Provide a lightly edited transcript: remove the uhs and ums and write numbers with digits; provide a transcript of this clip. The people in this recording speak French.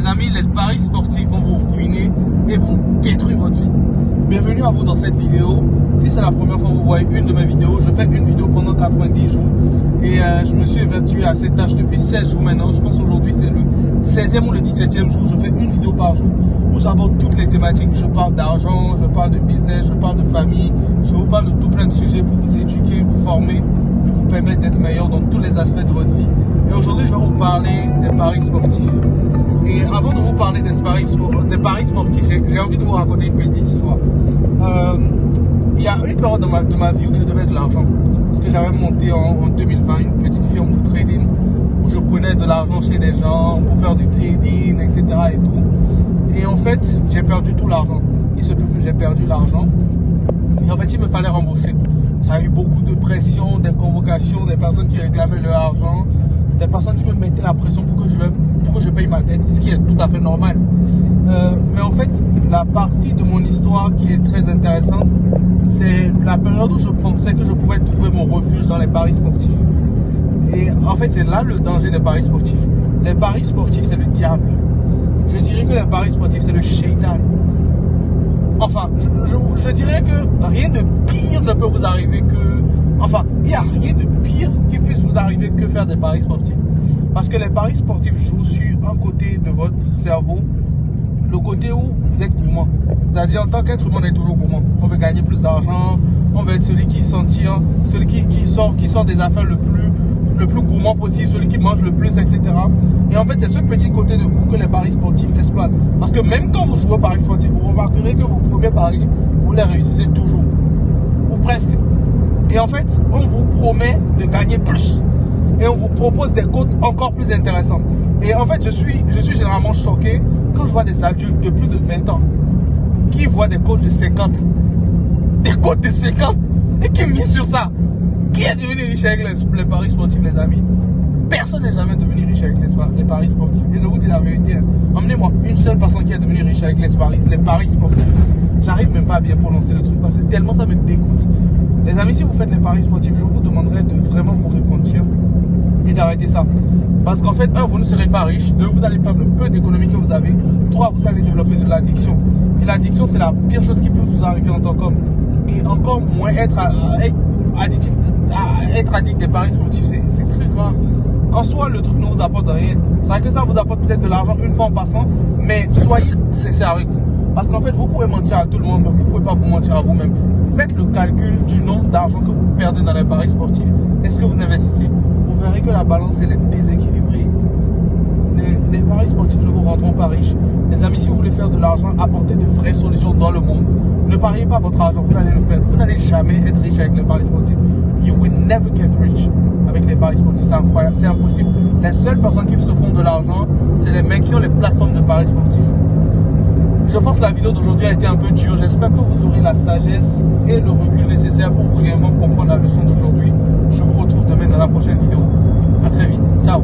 Les amis, les paris sportifs vont vous ruiner et vont détruire votre vie. Bienvenue à vous dans cette vidéo. Si c'est la première fois que vous voyez une de mes vidéos, je fais une vidéo pendant 90 jours. Et je me suis évertué à cette tâche depuis 16 jours maintenant. Je pense aujourd'hui c'est le 16e ou le 17e jour. Je fais une vidéo par jour où j'aborde toutes les thématiques. Je parle d'argent, je parle de business, je parle de famille. Je vous parle de tout plein de sujets pour vous éduquer, vous former et vous permettre d'être meilleur dans tous les aspects de votre vie. Et aujourd'hui, je vais vous parler des paris sportifs. Et avant de vous parler des paris sportifs, j'ai envie de vous raconter une petite histoire. Il y a une période de ma vie où je devais de l'argent. Parce que j'avais monté en 2020 une petite firme de trading où je prenais de l'argent chez des gens pour faire du trading, etc. et tout. Et en fait, j'ai perdu tout l'argent. Il se peut que j'ai perdu l'argent. Et en fait, il me fallait rembourser. Ça a eu beaucoup de pression, des convocations, des personnes qui réclamaient leur argent, des personnes qui me mettaient la pression pour que je paye ma dette, ce qui est tout à fait normal. Mais en fait, la partie de mon histoire qui est très intéressante, c'est la période où je pensais que je pouvais trouver mon refuge dans les paris sportifs. Et en fait, c'est là le danger des paris sportifs. Les paris sportifs, c'est le diable. Je dirais que les paris sportifs, c'est le shaitan. Enfin, je dirais que rien de pire ne peut vous arriver que... Enfin, il n'y a rien de pire qui puisse vous arriver que faire des paris sportifs. Parce que les paris sportifs jouent sur un côté de votre cerveau, le côté où vous êtes gourmand. C'est-à-dire, en tant qu'être humain, on est toujours gourmand. On veut gagner plus d'argent, on veut être celui qui s'en tire, celui qui sort des affaires le plus gourmand possible, celui qui mange le plus, etc. Et en fait, c'est ce petit côté de vous que les paris sportifs exploitent. Parce que même quand vous jouez aux paris sportifs, vous remarquerez que vos premiers paris, vous les réussissez toujours. Ou presque. Et en fait, on vous promet de gagner plus. Et on vous propose des cotes encore plus intéressantes. Et en fait, je suis généralement choqué quand je vois des adultes de plus de 20 ans qui voient des cotes de 50. Des cotes de 50 et qui misent sur ça. Qui est devenu riche avec les paris sportifs, les amis? Personne n'est jamais devenu riche avec les paris sportifs. Et je vous dis la vérité, emmenez-moi une seule personne qui est devenue riche avec les paris sportifs. J'arrive même pas à bien prononcer le truc parce que tellement ça me dégoûte. Les amis, si vous faites les paris sportifs, je vous demanderai de vraiment vous repentir et d'arrêter ça. Parce qu'en fait, 1, vous ne serez pas riche. 2, vous allez perdre le peu d'économie que vous avez. 3, vous allez développer de l'addiction. Et l'addiction, c'est la pire chose qui peut vous arriver en tant qu'homme. Et encore moins être addict des paris sportifs, c'est très grave. En soi, le truc ne vous apporte rien. C'est vrai que ça vous apporte peut-être de l'argent une fois en passant, mais soyez sincère avec vous. Parce qu'en fait, vous pouvez mentir à tout le monde, mais vous ne pouvez pas vous mentir à vous-même. Faites le calcul du nombre d'argent que vous perdez dans les paris sportifs. Est-ce que vous investissez? Vous verrez que la balance, elle est déséquilibrée. Les paris sportifs ne vous rendront pas riches. Les amis, si vous voulez faire de l'argent, apportez de vraies solutions dans le monde. Ne pariez pas votre argent, vous allez le perdre. Vous n'allez jamais être riche avec les paris sportifs. You will never get rich avec les paris sportifs. C'est incroyable, c'est impossible. Les seules personnes qui se font de l'argent, c'est les mecs qui ont les plateformes de paris sportifs. Je pense que la vidéo d'aujourd'hui a été un peu dure. J'espère que vous aurez la sagesse et le recul nécessaire pour vraiment comprendre la leçon d'aujourd'hui. Je vous retrouve demain dans la prochaine vidéo. A très vite. Ciao.